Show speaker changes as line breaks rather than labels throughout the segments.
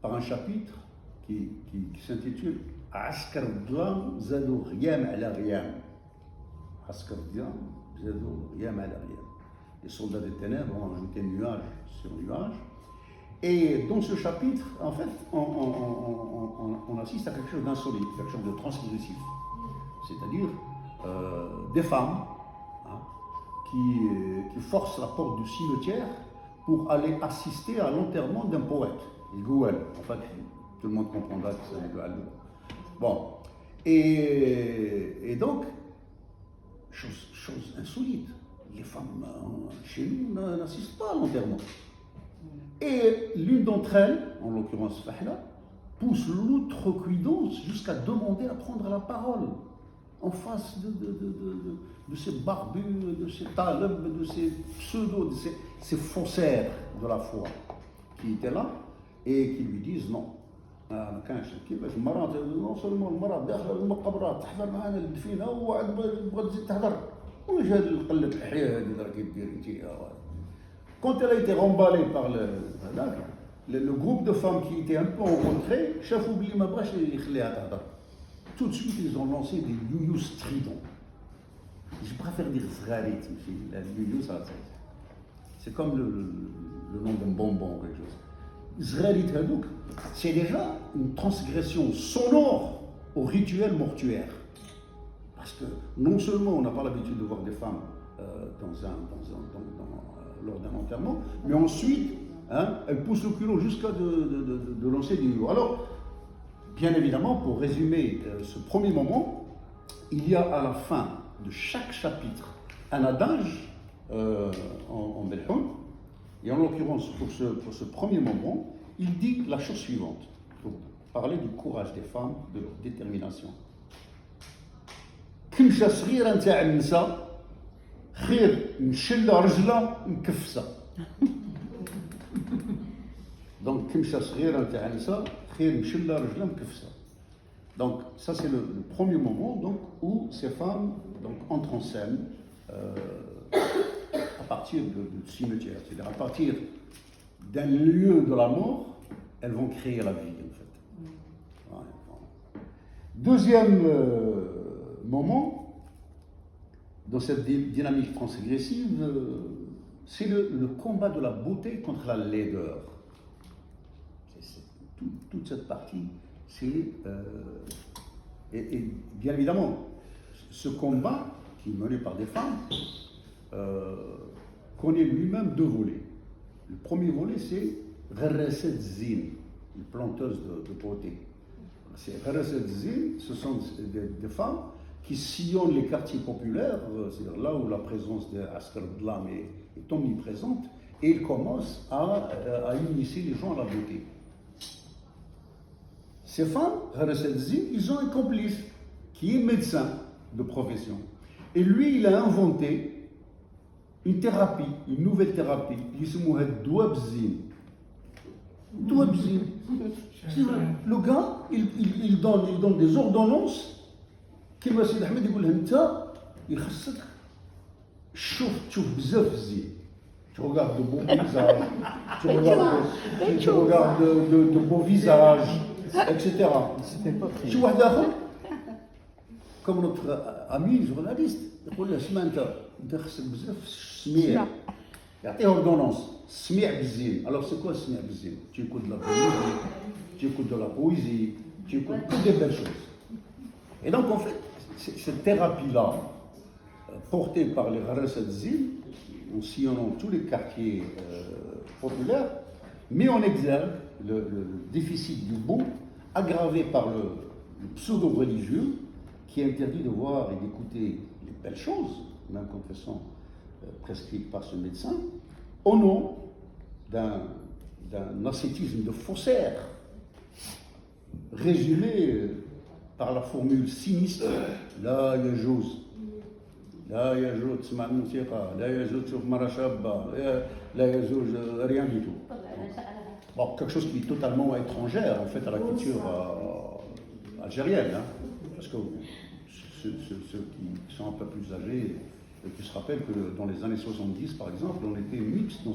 par un chapitre qui s'intitule Askar Dlam Zadou Riyam ala Riyam. Askar Dlam Zadou Riyam ala Riyam. Les soldats des ténèbres ont ajouté nuage sur nuage. Et dans ce chapitre, en fait, on assiste à quelque chose d'insolite, quelque chose de transgressif. C'est-à-dire des femmes qui forcent la porte du cimetière pour aller assister à l'enterrement d'un poète, le Gouel. En fait, tout le monde comprendra que c'est le Gouel. Bon. Et donc, chose insolite, les femmes chez nous n'assistent pas à l'enterrement. Et l'une d'entre elles, en l'occurrence Fahla, pousse l'outrecuidance jusqu'à demander à prendre la parole en face de ces barbus, de ces talibs, de ces pseudos, de ces faussaires de la foi qui étaient là et qui lui disent non. ما كانش كيفاش المرأة نون سولمون المرأة داخله المقبرة تحضر معنا الدفينة وعاد بغات تزيد تحضر واش هاد القلة الحياة هادي راكي دير انت. Quand elle a été remballée par le groupe de femmes qui étaient un peu en retrait, chef oublie ma brèche et tout de suite ils ont lancé des youyous stridents. Je préfère dire zrarit, la youyou c'est comme le nom d'un bonbon ou quelque chose. Zrarit hadouk, c'est déjà une transgression sonore au rituel mortuaire. Parce que non seulement on n'a pas l'habitude de voir des femmes lors d'un enterrement, mais ensuite, elles poussent le culot jusqu'à de lancer des youyous. Alors, bien évidemment, pour résumer ce premier moment, il y a à la fin de chaque chapitre un adage en Belhoun, et en l'occurrence pour ce premier moment, il dit la chose suivante, pour parler du courage des femmes, de leur détermination. كمشة صغيرة نتاع النساء خير من شلة رجلة مكفسة. Donc كمشة صغيرة نتاع النساء خير من شلة رجلة مكفسة. Donc ça c'est le premier moment donc, où ces femmes donc, entrent en scène à partir du cimetière, c'est-à-dire à partir d'un lieu de la mort, elles vont créer la vie en fait. Voilà. Deuxième moment, dans cette dynamique transgressive, c'est le combat de la beauté contre la laideur. Toute cette partie, c'est... et bien évidemment, ce combat, qui est mené par des femmes, connaît lui-même deux volets. Le premier volet, c'est Gharraset Zin, une planteuse de beauté. C'est Gharraset Zin, ce sont des femmes qui sillonnent les quartiers populaires, c'est-à-dire là où la présence de Askar Dlam est omniprésente, et ils commencent à initier les gens à la beauté. Ces femmes, Gharraset Zin, ils ont un complice qui est médecin de profession. Et lui, il a inventé une thérapie, une nouvelle thérapie, qui s'appelle Douabzin. Douabzin. Le gars, il donne des ordonnances qui m'a dit Ahmed, il dit il خصك تشوف بزاف الزين. Tu regardes de beaux visages, tu regardes de beaux visages, etc. Tu vois d'accord? Comme notre ami journaliste, يقول له اسمع انت خصك بزاف السميع يعطيه ordonnance سميع بالزين. Alors c'est quoi سميع بالزين? Tu écoutes de la poésie, tu écoutes de la poésie, tu écoutes toutes des belles choses. Et donc en fait, cette thérapie-là, portée par les Gharraset Zin, en sillonnant tous les quartiers populaires, met en exergue le déficit du beau, aggravé par le pseudo-religieux, qui interdit de voir et d'écouter les belles choses, même quand elles sont prescrites par ce médecin, au nom d'un ascétisme de faussaire, résumé par la formule sinistre لا يجوز تسمع الموسيقى لا يجوز تشوف مرة شابة لا يجوز rien du tout. Bon, quelque chose qui est totalement étrangère en fait à la culture algérienne, hein, parce que ceux qui sont un peu plus âgés qui se rappellent que dans les années 70 par exemple on était mixte dans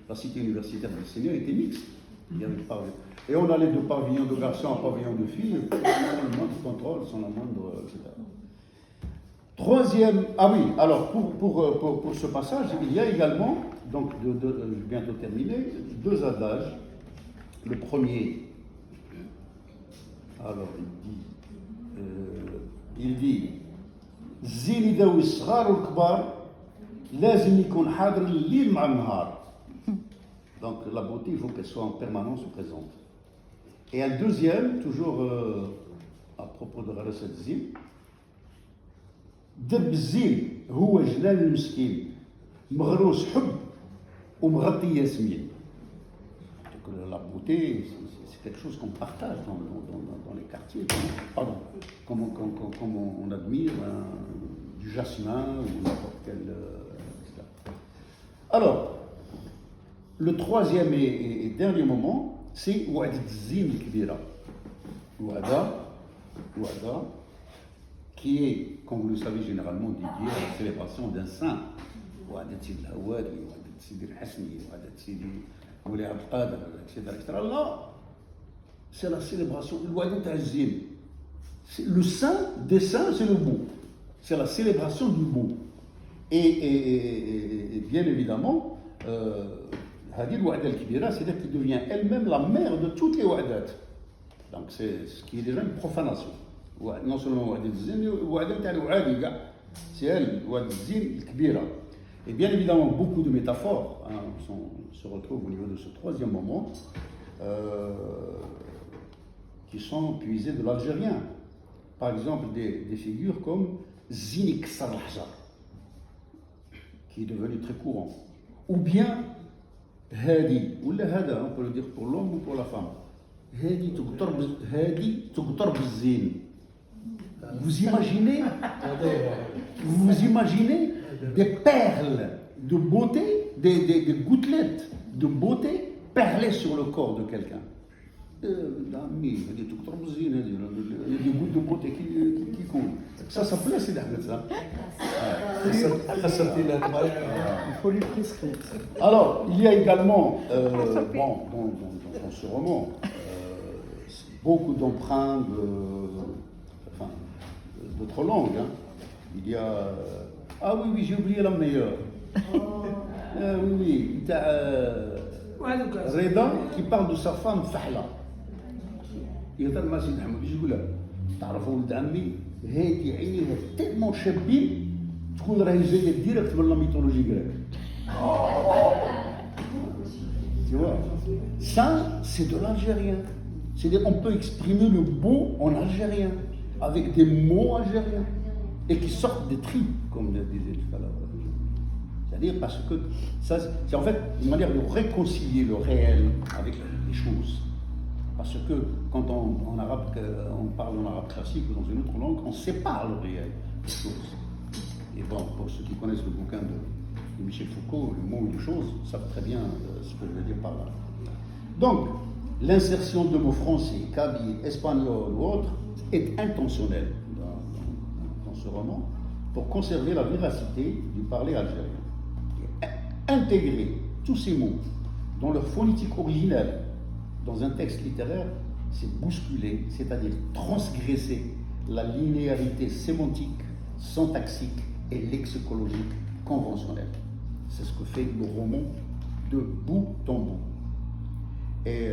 la cité universitaire d'Essénia était mixte. Il y a des pavillons. Et on allait de pavillon de garçons à pavillon de filles, sans le moindre contrôle, sans la moindre, etc. Troisième, ah oui, alors pour ce passage, il y a également, donc je vais bientôt terminer, deux adages. Le premier, alors il dit زين يداوي الصغار والكبار لازم يكون حاضر الليل مع النهار. Donc la beauté, il faut qu'elle soit en permanence présente. Et un deuxième, toujours à propos de غرس الزين, درب الزين هو جنان المسكين مغروس حب ومغطي ياسمين. La beauté, c'est quelque chose qu'on partage dans les quartiers, pardon, comme on admire du jasmin ou n'importe quel. Alors, le troisième et dernier moment, c'est Ouadat Zin Kbira. Ouada, qui est, comme vous le savez, généralement dédié à la célébration d'un saint. Ouadat Sidi Hawari, Ouadat Sidi Hasni, Ouadat Sidi Moulay Abd Qadir, etc. Là, c'est la célébration. Ouadat Zin. Le saint des saints, c'est le beau. C'est la célébration du beau. Et bien évidemment, Hadid Ouada al-Kibira, c'est-à-dire qu'il devient elle-même la mère de toutes les Ouadat. Donc c'est ce qui est déjà une profanation. Non seulement Ouada al-Zin, Ouada al-Ouadi, c'est elle, Ouada al-Zin al-Kibira. Et bien évidemment, beaucoup de métaphores se retrouvent au niveau de ce troisième moment, qui sont puisées de l'algérien. Par exemple, des figures comme Zinik Sarahjar, qui est devenu très courant. Ou bien Hadi, ou le Hada, on peut le dire pour l'homme ou pour la femme. Hadi tuqtar bizzin. Vous imaginez des perles de beauté, des gouttelettes de beauté perlées sur le corps de quelqu'un. Il y a des gouttes de beauté qui coulent. Ça plaît, c'est d'Ahmed, ça.
Il faut lui prescrire.
Alors, il y a également, dans ce roman, beaucoup d'empreintes d'autres langues. Hein. Il y a. Ah oui, j'ai oublié la meilleure. Oui. Reda qui parle de sa femme Fahla. يقدر ما سيد محمد يجي يقول لها تعرفوا ولد عمي هادي عينيها تellement شابين تقول راهي جايه ديريكت من لا ميثولوجي غريك. Tu vois, ça c'est de l'algérien. C'est-à-dire on peut exprimer le beau en algérien avec des mots algériens et qui sortent des tripes, comme je disais tout à l'heure. C'est-à-dire parce que ça, c'est en fait une manière de réconcilier le réel avec les choses. Parce que quand on parle en arabe classique ou dans une autre langue, on sépare le réel des choses. Et bon, pour ceux qui connaissent le bouquin de Michel Foucault, le mot et les choses, savent très bien ce que je veux dire par là. Donc, l'insertion de mots français, kabyle, espagnol ou autre est intentionnelle dans ce roman pour conserver la véracité du parler algérien. Et intégrer tous ces mots dans leur phonétique originelle dans un texte littéraire, c'est bousculer, c'est-à-dire transgresser la linéarité sémantique, syntaxique et lexicologique conventionnelle. C'est ce que fait le roman de bout en bout. Et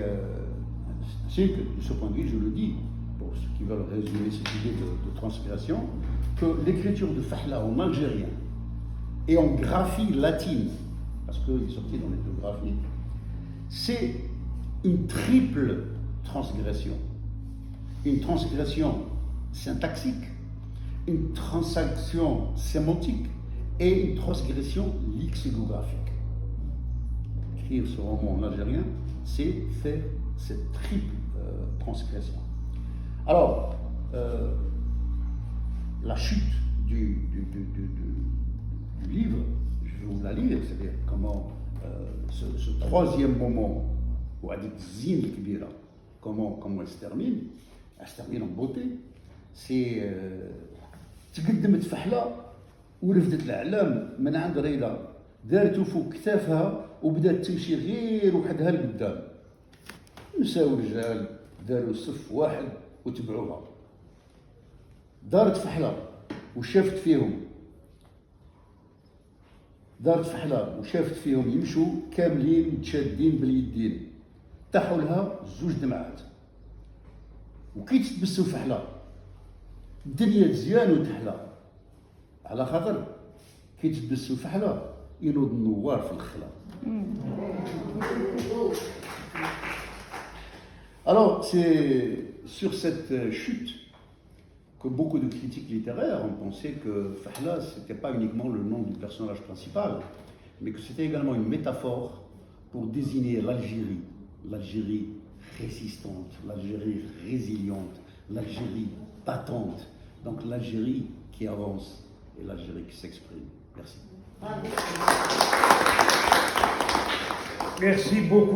c'est que, de ce point de vue, je le dis, pour ceux qui veulent résumer cette idée de transgression, que l'écriture de Fahla en algérien et en graphie latine, parce qu'il est sorti dans les deux graphies, c'est une triple transgression. Une transgression syntaxique, une transgression sémantique et une transgression lexicographique. Écrire ce roman en algérien, c'est faire cette triple transgression. Alors, la chute du livre, je vais vous la lire, c'est-à-dire comment ce troisième moment, Ouadat Zin Kbira, comment elle se termine en beauté. C'est تقدمت فحلة ورفدت الأعلام من عند ريضة دارته فوق كتافها وبدات تمشي غير وحدها لقدام. نساو الرجال داروا صف واحد وتبعوها. دارت فحلة وشافت فيهم يمشوا كاملين متشادين باليدين، طاحوا لها زوج دمعات. وكي تتبسوا فحلة الدنيا تزيان وتحلى، على خاطر كي تتبسوا فحلة ينوض النوار في الخلا. Alors, c'est sur cette chute que beaucoup de critiques littéraires ont pensé que Fahla, ce n'était pas uniquement le nom du personnage principal, mais que c'était également une métaphore pour désigner l'Algérie, l'Algérie résistante, l'Algérie résiliente, l'Algérie battante, donc l'Algérie qui avance et l'Algérie qui s'exprime. Merci.
Merci beaucoup.